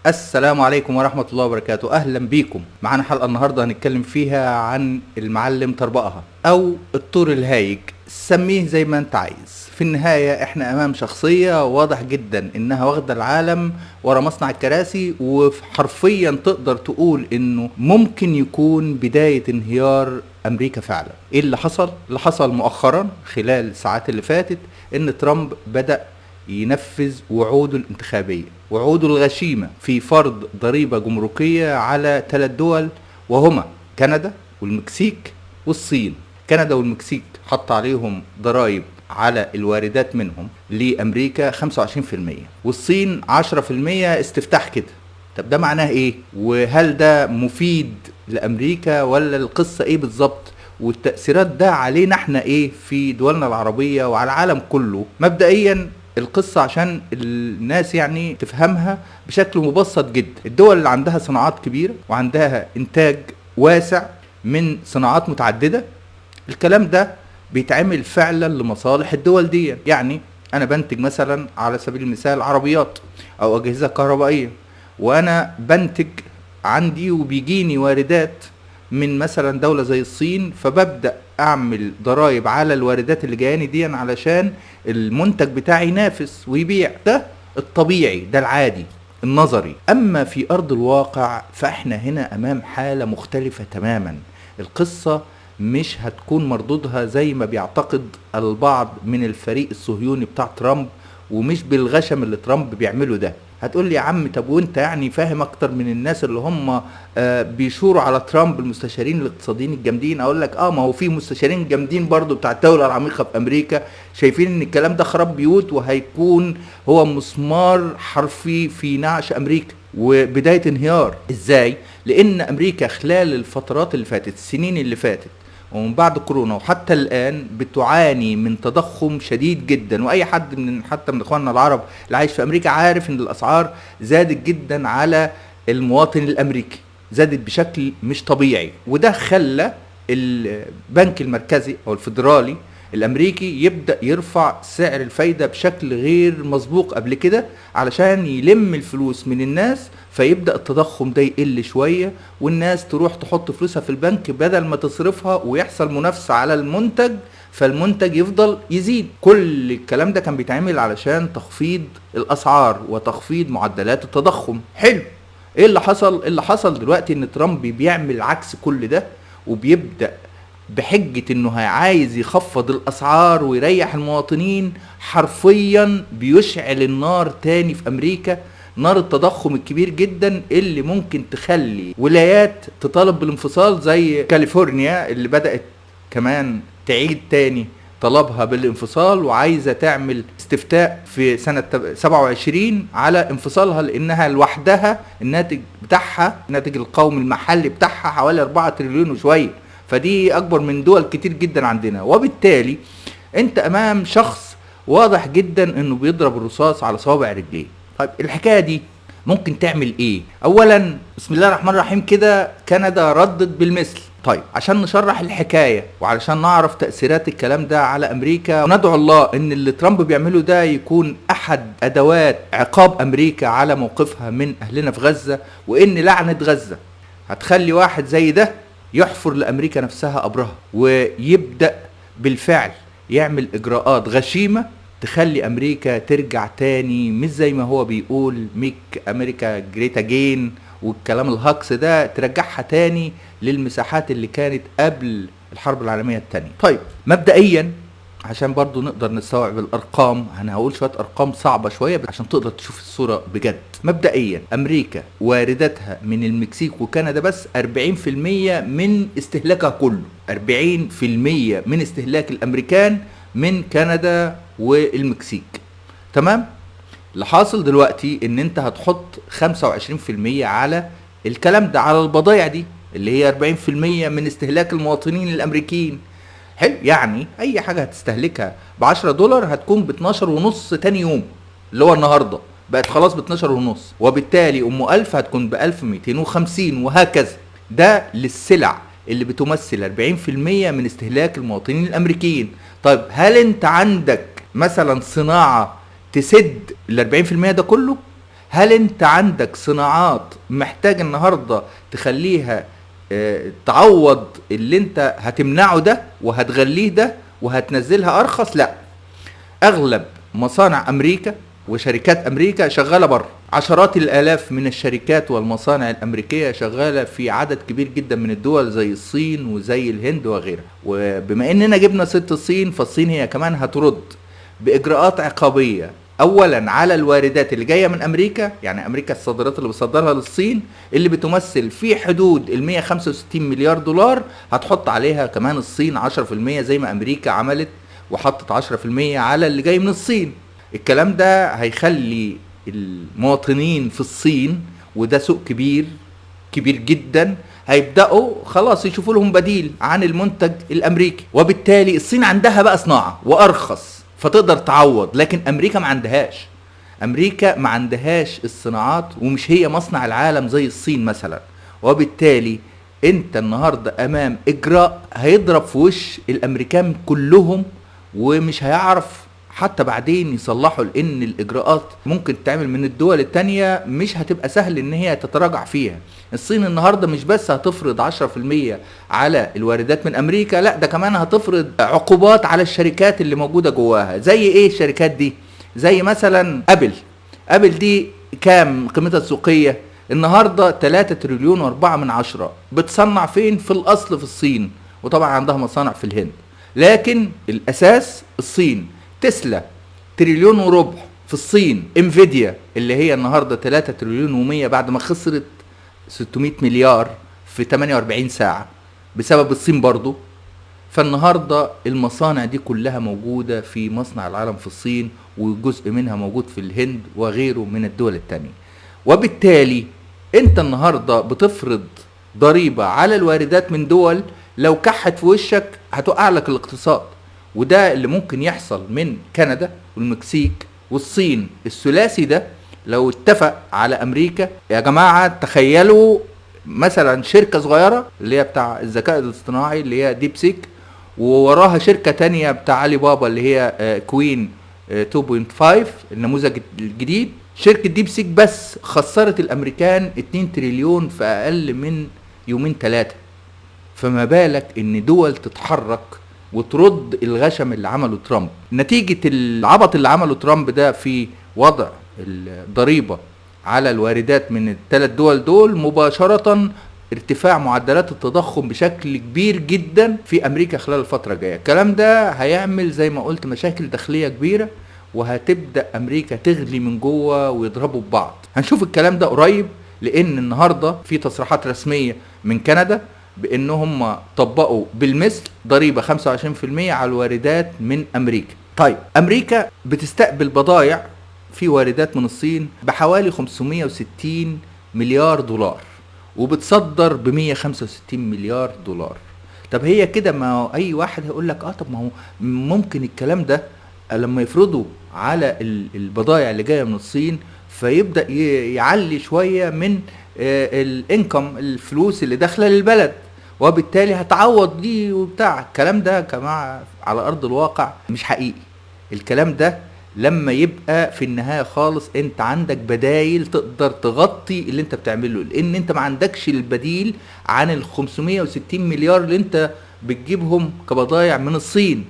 السلام عليكم ورحمة الله وبركاته. أهلا بيكم معانا حلقة النهاردة هنتكلم فيها عن المعلم طربقها أو الطور الهايج، سميه زي ما انت عايز. في النهاية احنا أمام شخصية واضح جدا إنها واخدة العالم ورا مصنع الكراسي، وحرفيا تقدر تقول إنه ممكن يكون بداية انهيار أمريكا فعلا. إيه اللي حصل؟ اللي حصل مؤخرا خلال الساعات اللي فاتت إن ترامب بدأ ينفذ وعوده الانتخابية، وعوده الغشيمة في فرض ضريبة جمركية على 3 دول، وهما كندا والمكسيك والصين. كندا والمكسيك حط عليهم ضرائب على الواردات منهم لأمريكا 25%، والصين 10% استفتاح كده. طب ده معناه ايه؟ وهل ده مفيد لأمريكا ولا القصة ايه بالظبط؟ والتأثيرات ده علينا احنا ايه في دولنا العربية وعلى العالم كله؟ مبدئيا القصة عشان الناس يعني تفهمها بشكل مبسط جدا، الدول اللي عندها صناعات كبيرة وعندها انتاج واسع من صناعات متعددة، الكلام ده بيتعمل فعلا لمصالح الدول دي. يعني انا بنتج مثلا على سبيل المثال عربيات او اجهزة كهربائية، وانا بنتج عندي وبيجيني واردات من مثلا دولة زي الصين، فببدأ اعمل ضرائب على الواردات اللي جاياني دي علشان المنتج بتاعي ينافس ويبيع. ده الطبيعي، ده العادي النظري. اما في ارض الواقع فاحنا هنا امام حالة مختلفة تماما. القصة مش هتكون مردودها زي ما بيعتقد البعض من الفريق الصهيوني بتاع ترامب، ومش بالغشم اللي ترامب بيعمله ده. هتقول لي يا عم طب وانت يعني فاهم اكتر من الناس اللي هم بيشوروا على ترامب، المستشارين الاقتصاديين الجامدين. اقول لك ما هو في مستشارين جامدين برضو بتاع الدولة العميقة في امريكا شايفين ان الكلام ده خراب بيوت، وهيكون هو مسمار حرفي في نعش امريكا وبداية انهيار. ازاي؟ لان امريكا خلال الفترات اللي فاتت، السنين اللي فاتت ومن بعد كورونا وحتى الآن بتعاني من تضخم شديد جدا. وأي حد من حتى من إخواننا العرب اللي عايش في أمريكا عارف إن الأسعار زادت جدا على المواطن الأمريكي، زادت بشكل مش طبيعي. وده خلى البنك المركزي أو الفيدرالي الامريكي يبدأ يرفع سعر الفايدة بشكل غير مسبوق قبل كده علشان يلم الفلوس من الناس، فيبدأ التضخم ده يقل شوية، والناس تروح تحط فلوسها في البنك بدل ما تصرفها، ويحصل منافسة على المنتج، فالمنتج يفضل يزيد. كل الكلام ده كان بيتعمل علشان تخفيض الاسعار وتخفيض معدلات التضخم. حلو. ايه اللي حصل؟ اللي حصل دلوقتي ان ترامب بيعمل عكس كل ده، وبيبدأ بحجة انه عايز يخفض الاسعار ويريح المواطنين، حرفيا بيشعل النار تاني في امريكا، نار التضخم الكبير جدا اللي ممكن تخلي ولايات تطالب بالانفصال زي كاليفورنيا اللي بدأت كمان تعيد تاني طلبها بالانفصال، وعايزة تعمل استفتاء في سنة 27 على انفصالها، لانها لوحدها الناتج بتاعها، الناتج القومي المحلي بتاعها حوالي 4 تريليون وشوية، فدي اكبر من دول كتير جدا عندنا. وبالتالي انت امام شخص واضح جدا انه بيضرب الرصاص على صوابع رجليه. طيب الحكايه دي ممكن تعمل ايه؟ اولا بسم الله الرحمن الرحيم كده كندا ردت بالمثل. طيب عشان نشرح الحكايه وعلشان نعرف تاثيرات الكلام ده على امريكا، وندعو الله ان اللي ترامب بيعمله ده يكون احد ادوات عقاب امريكا على موقفها من اهلنا في غزه، وان لعنه غزه هتخلي واحد زي ده يحفر لأمريكا نفسها قبرها، ويبدأ بالفعل يعمل إجراءات غشيمة تخلي أمريكا ترجع تاني، مش زي ما هو بيقول ميك أمريكا جريت أجين والكلام الهكس ده، ترجعها تاني للمساحات اللي كانت قبل الحرب العالمية التانية. طيب مبدئيا عشان برضو نقدر نستوعب الارقام، انا هقول شويه ارقام صعبه شويه عشان تقدر تشوف الصوره بجد. مبدئيا امريكا وارداتها من المكسيك وكندا بس 40% من استهلاكها كله، 40% من استهلاك الامريكان من كندا والمكسيك. تمام؟ اللي حاصل دلوقتي ان انت هتحط 25% على الكلام ده، على البضائع دي اللي هي 40% من استهلاك المواطنين الامريكيين. حلو، يعني اي حاجه هتستهلكها $10 هتكون ب12.5 تاني يوم، اللي هو النهارده بقت خلاص ب12.5، وبالتالي 1000 هتكون ب1250 وهكذا. ده للسلع اللي بتمثل 40% من استهلاك المواطنين الامريكيين. طيب هل انت عندك مثلا صناعه تسد ال 40% ده كله؟ هل انت عندك صناعات محتاج النهاردة تخليها تعوض اللي انت هتمنعه ده وهتغليه ده وهتنزلها ارخص؟ لا، اغلب مصانع امريكا وشركات امريكا شغاله بره. عشرات الالاف من الشركات والمصانع الامريكيه شغاله في عدد كبير جدا من الدول زي الصين وزي الهند وغيرها. وبما اننا جبنا ست الصين، فالصين هي كمان هترد باجراءات عقابيه اولا على الواردات اللي جايه من امريكا. يعني امريكا الصادرات اللي بتصدرها للصين اللي بتمثل في حدود ال 165 مليار دولار، هتحط عليها كمان الصين 10% زي ما امريكا عملت وحطت 10% على اللي جاي من الصين. الكلام ده هيخلي المواطنين في الصين، وده سوق كبير كبير جدا، هيبدأوا خلاص يشوفوا لهم بديل عن المنتج الامريكي. وبالتالي الصين عندها بقى صناعة وارخص فتقدر تعوض، لكن امريكا ما عندهاش. امريكا ما عندهاش الصناعات ومش هي مصنع العالم زي الصين مثلا. وبالتالي انت النهاردة امام اجراء هيضرب في وش الامريكان كلهم، ومش هيعرف حتى بعدين يصلحوا، لان الاجراءات ممكن تعمل من الدول التانية مش هتبقى سهل ان هي تتراجع فيها. الصين النهاردة مش بس هتفرض 10% على الواردات من امريكا، لا ده كمان هتفرض عقوبات على الشركات اللي موجودة جواها. زي ايه الشركات دي؟ زي مثلا ابل دي كام قيمتها السوقية النهاردة؟ 3 تريليون و4 من عشرة. بتصنع فين؟ في الاصل في الصين، وطبعا عندها مصانع في الهند، لكن الاساس الصين. تسلا تريليون وربع في الصين. انفيديا اللي هي النهاردة 3 تريليون و100 بعد ما خسرت 600 مليار في 48 ساعة بسبب الصين برضو. فالنهاردة المصانع دي كلها موجودة في مصنع العالم في الصين، وجزء منها موجود في الهند وغيره من الدول التانية. وبالتالي انت النهاردة بتفرض ضريبة على الواردات من دول لو كحت في وشك هتوقع لك الاقتصاد. وده اللي ممكن يحصل من كندا والمكسيك والصين. الثلاثي ده لو اتفق على امريكا، يا جماعة تخيلوا مثلا شركة صغيرة اللي هي بتاع الذكاء الاصطناعي اللي هي ديب سيك، ووراها شركة تانية بتاع علي بابا اللي هي كوين 2.5 النموذج الجديد. شركة ديب سيك بس خسرت الامريكان 2 تريليون في اقل من يومين 3. فما بالك ان دول تتحرك وترد الغشم اللي عمله ترامب. نتيجة العبط اللي عمله ترامب ده في وضع الضريبة على الواردات من الثلاث دول دول، مباشرة ارتفاع معدلات التضخم بشكل كبير جدا في امريكا خلال الفترة الجاية. الكلام ده هيعمل زي ما قلت مشاكل داخلية كبيرة، وهتبدأ امريكا تغلي من جوه ويضربوا ببعض. هنشوف الكلام ده قريب، لان النهاردة في تصريحات رسمية من كندا بانهم طبقوا بالمثل ضريبة 25% على الواردات من امريكا. طيب امريكا بتستقبل بضائع في واردات من الصين بحوالي 560 مليار دولار، وبتصدر ب 165 مليار دولار. طب هي كده، ما اي واحد هيقول لك طب ما هو ممكن الكلام ده لما يفرضوا على البضائع اللي جايه من الصين فيبدا يعلي شويه من الانكم، الفلوس اللي داخله للبلد، وبالتالي هتعوض دي وبتاع. الكلام ده يا جماعه على ارض الواقع مش حقيقي. الكلام ده لما يبقى في النهايه خالص انت عندك بدايل تقدر تغطي اللي انت بتعمله، لان انت ما عندكش البديل عن ال 560 مليار اللي انت بتجيبهم كبضايع من الصين.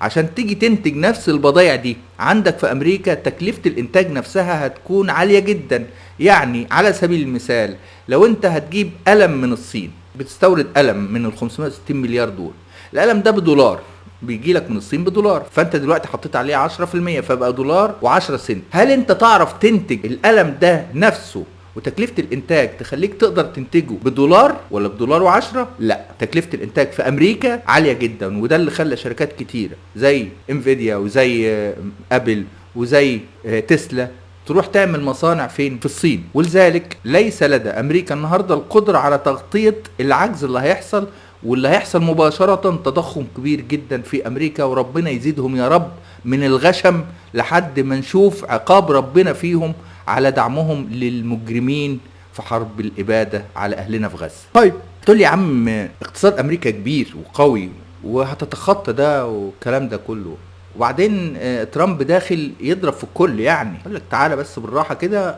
عشان تيجي تنتج نفس البضائع دي عندك في امريكا تكلفة الانتاج نفسها هتكون عالية جدا. يعني على سبيل المثال لو انت هتجيب قلم من الصين، بتستورد قلم من ال 560 مليار دول، القلم ده بدولار، بيجي لك من الصين بدولار، فانت دلوقتي حطيت عليه 10% فبقى دولار و10 سنت. هل انت تعرف تنتج القلم ده نفسه وتكلفة الانتاج تخليك تقدر تنتجه بدولار ولا بدولار و10؟ لا، تكلفة الانتاج في امريكا عالية جدا، وده اللي خلى شركات كتيرة زي انفيديا وزي ابل وزي تسلا تروح تعمل مصانع فين؟ في الصين. ولذلك ليس لدى امريكا النهاردة القدرة على تغطية العجز اللي هيحصل، واللي هيحصل مباشرة تضخم كبير جدا في امريكا، وربنا يزيدهم يا رب من الغشم لحد ما نشوف عقاب ربنا فيهم على دعمهم للمجرمين في حرب الإبادة على أهلنا في غزة. طيب تقول لي يا عم اقتصاد أمريكا كبير وقوي وهتتخطى ده والكلام ده كله، وبعدين ترامب داخل يضرب في الكل. يعني يقول لك تعالى بس بالراحة كده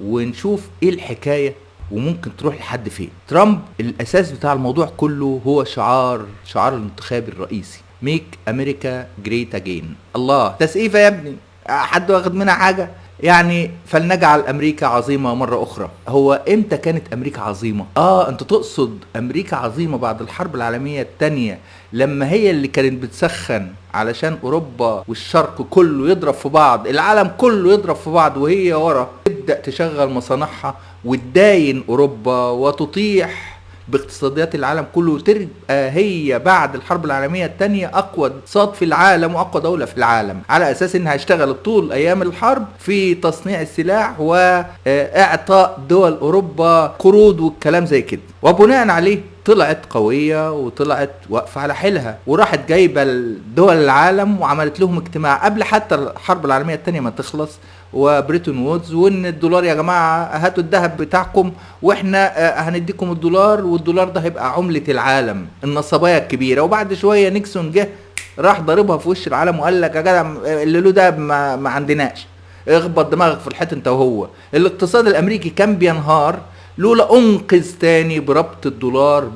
ونشوف ايه الحكاية وممكن تروح لحد فين. ترامب الاساس بتاع الموضوع كله هو شعار الانتخابي الرئيسي ميك امريكا جريت اجين. الله، تسقيفة يا ابني، حد واخد منها حاجة؟ يعني فلنجعل امريكا عظيمة مرة اخرى. هو امتى كانت امريكا عظيمة؟ انت تقصد امريكا عظيمة بعد الحرب العالمية التانية، لما هي اللي كانت بتسخن علشان اوروبا والشرق كله يضرب في بعض، العالم كله يضرب في بعض، وهي ورا تبدأ تشغل مصانعها وتداين اوروبا وتطيح باقتصاديات العالم كله، وتبقى هي بعد الحرب العالمية التانية اقوى اقتصاد في العالم واقوى دولة في العالم، على اساس انها اشتغلت طول ايام الحرب في تصنيع السلاح واعطاء دول اوروبا قروض والكلام زي كده، وبناء عليه طلعت قوية وطلعت واقفة على حيلها، وراحت جايبة دول العالم وعملت لهم اجتماع قبل حتى الحرب العالمية التانية ما تخلص، وبريتون وودز، وان الدولار يا جماعة هاتوا الذهب بتاعكم واحنا هنديكم الدولار، والدولار ده هيبقى عملة العالم، النصبايا الكبيرة. وبعد شوية نيكسون جه راح ضربها في وش العالم وقال لك يا جدع اللي له ده ما عندناش، اخبط دماغك في الحيط انت وهو. الاقتصاد الامريكي كان بينهار لولا انقذ تاني بربط الدولار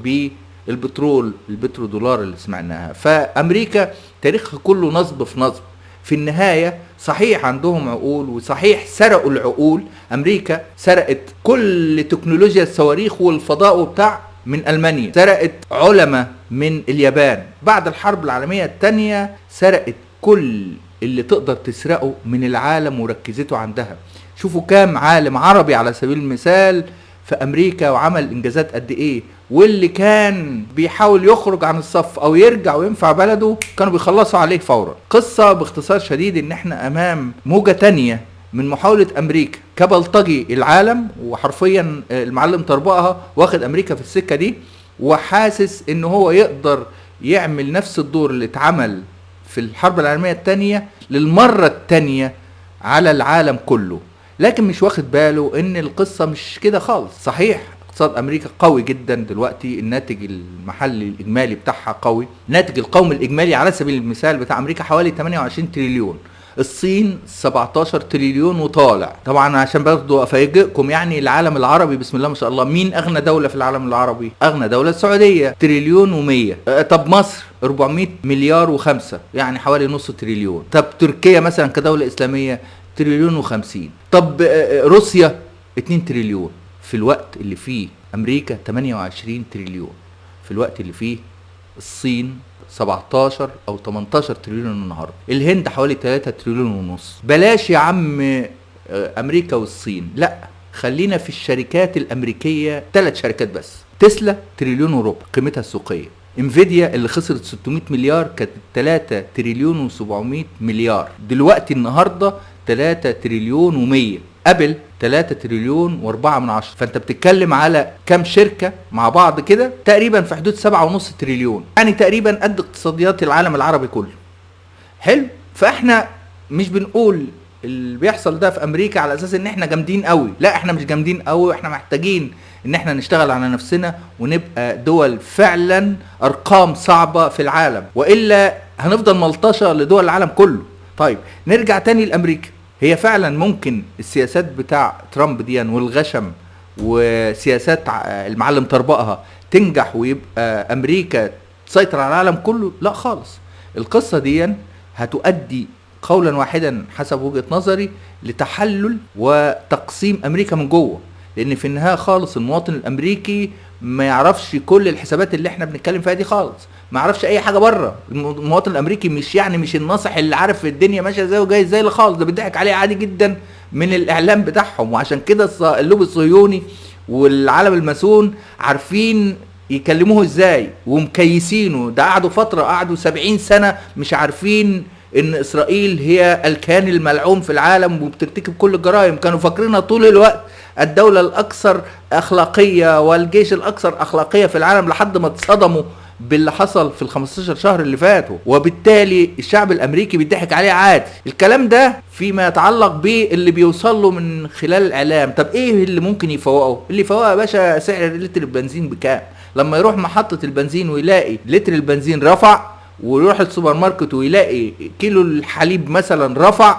البترودولار اللي سمعناها. فامريكا تاريخها كله نصب في نصب. في النهاية صحيح عندهم عقول، وصحيح سرقوا العقول. امريكا سرقت كل تكنولوجيا الصواريخ والفضاء وبتاع من المانيا، سرقت علماء من اليابان، بعد الحرب العالمية التانية سرقت كل اللي تقدر تسرقه من العالم وركزته عندها. شوفوا كام عالم عربي على سبيل المثال في امريكا وعمل انجازات قد ايه، واللي كان بيحاول يخرج عن الصف او يرجع وينفع بلده كانوا بيخلصوا عليه فورا. قصة باختصار شديد ان احنا امام موجة تانية من محاولة امريكا كبلطجي العالم، وحرفيا المعلم طربقها واخد امريكا في السكة دي، وحاسس ان هو يقدر يعمل نفس الدور اللي اتعمل في الحرب العالمية التانية للمرة التانية على العالم كله، لكن مش واخد باله ان القصة مش كده خالص. صحيح اقتصاد امريكا قوي جدا دلوقتي، الناتج المحلي الاجمالي بتاعها قوي، الناتج القومي الاجمالي على سبيل المثال بتاع امريكا حوالي 28 تريليون، الصين 17 تريليون وطالع. طبعا عشان برضو افاجئكم يعني العالم العربي بسم الله ما شاء الله، مين اغنى دولة في العالم العربي؟ اغنى دولة السعودية، تريليون و100. طب مصر 400 مليار و5، يعني حوالي نص تريليون. طب تركيا مثلا كدولة اسلامية تريليون و50. طب روسيا 2 تريليون، في الوقت اللي فيه امريكا 28 تريليون، في الوقت اللي فيه الصين 17 او 18 تريليون النهارده، الهند حوالي 3 تريليون ونص. بلاش يا عم امريكا والصين، لا خلينا في الشركات الامريكيه، 3 شركات بس. تسلا تريليون وربع قيمتها السوقيه، انفيديا اللي خسرت 600 مليار كانت 3 تريليون و700 مليار، دلوقتي النهارده 3 تريليون و100. ابل 3 تريليون و4 فانت بتتكلم على كام شركة مع بعض كده؟ تقريبا في حدود 7.5 تريليون، يعني تقريبا قد اقتصاديات العالم العربي كله. حلو، فاحنا مش بنقول اللي بيحصل ده في امريكا على اساس ان احنا جامدين قوي، لا احنا مش جامدين قوي، احنا محتاجين ان احنا نشتغل على نفسنا ونبقى دول فعلا ارقام صعبة في العالم، وإلا هنفضل ملطشة لدول العالم كله. طيب نرجع تاني لامريكا. هي فعلا ممكن السياسات بتاع ترامب دي والغشم وسياسات المعلم طربقها تنجح ويبقى امريكا تسيطر على العالم كله؟ لا خالص. القصة دي هتؤدي قولا واحدا حسب وجهة نظري لتحلل وتقسيم امريكا من جوه، لان في النهاية خالص المواطن الامريكي ما يعرفش كل الحسابات اللي احنا بنتكلم فيها دي خالص، ما يعرفش اي حاجه بره. المواطن الامريكي مش الناصح اللي عارف الدنيا ماشيه ازاي وجاي ازاي، لا خالص، ده بيضحك عليه عادي جدا من الاعلام بتاعهم. وعشان كده اللوبي الصهيوني والعالم الماسون عارفين يكلموه ازاي ومكيسينه. ده قعدوا 70 سنه مش عارفين ان اسرائيل هي الكيان الملعون في العالم وبترتكب كل الجرائم، كانوا فاكرينها طول الوقت الدولة الاكثر اخلاقية والجيش الاكثر اخلاقية في العالم، لحد ما اتصدموا باللي حصل في ال15 شهر اللي فاتوا، وبالتالي الشعب الامريكي بيضحك عليه عادي. الكلام ده فيما يتعلق باللي بيوصل له من خلال الاعلام. طب ايه اللي ممكن يفوقه؟ اللي يفوقه يا باشا سعر لتر البنزين بكام، لما يروح محطة البنزين ويلاقي لتر البنزين رفع، ويروح السوبر ماركت ويلاقي كيلو الحليب مثلا رفع،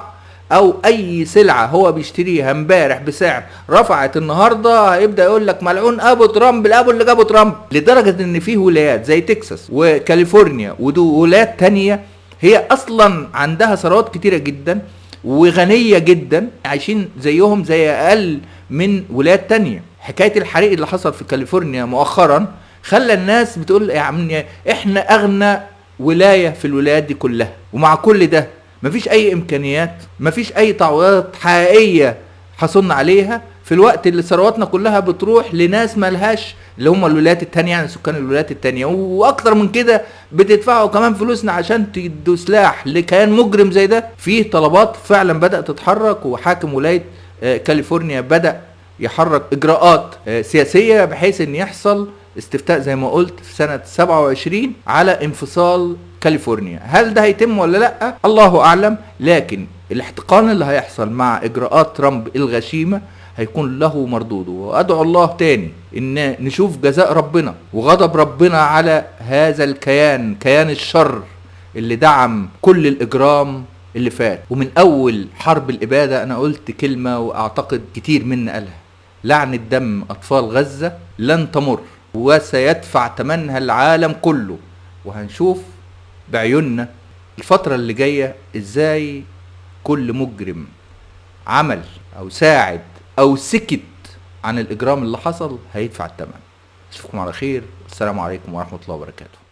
او اي سلعة هو بيشتريها امبارح بسعر رفعت النهاردة، هيبدأ يقول لك ملعون ابو ترامب، الابو اللي جابه ترامب. لدرجة ان فيه ولايات زي تكساس وكاليفورنيا ولايات تانية هي اصلا عندها ثروات كتيرة جدا وغنية جدا، عايشين زيهم زي اقل من ولايات تانية. حكاية الحريق اللي حصل في كاليفورنيا مؤخرا خلى الناس بتقول يا عم احنا اغنى ولاية في الولايات دي كلها، ومع كل ده مفيش اي امكانيات، مفيش اي تعويضات حقيقية حصلنا عليها، في الوقت اللي ثرواتنا كلها بتروح لناس ملهاش، اللي هم الولايات التانية، يعني سكان الولايات التانية. واكتر من كده بتدفعوا كمان فلوسنا عشان تدوا سلاح لكيان مجرم زي ده. فيه طلبات فعلا بدأت تتحرك، وحاكم ولاية كاليفورنيا بدأ يحرك اجراءات سياسية بحيث ان يحصل استفتاء زي ما قلت في سنة 27 على انفصال كاليفورنيا. هل ده هيتم ولا لا؟ الله اعلم، لكن الاحتقان اللي هيحصل مع اجراءات ترامب الغشيمة هيكون له مردوده. وادعو الله تاني ان نشوف جزاء ربنا وغضب ربنا على هذا الكيان، كيان الشر اللي دعم كل الاجرام اللي فات. ومن اول حرب الابادة انا قلت كلمة واعتقد كتير منا قالها: لعنة دم اطفال غزة لن تمر، وسيدفع ثمنها العالم كله. وهنشوف بعيوننا الفترة اللي جاية ازاي كل مجرم عمل او ساعد او سكت عن الاجرام اللي حصل هيدفع الثمن. اشوفكم على خير، السلام عليكم ورحمة الله وبركاته.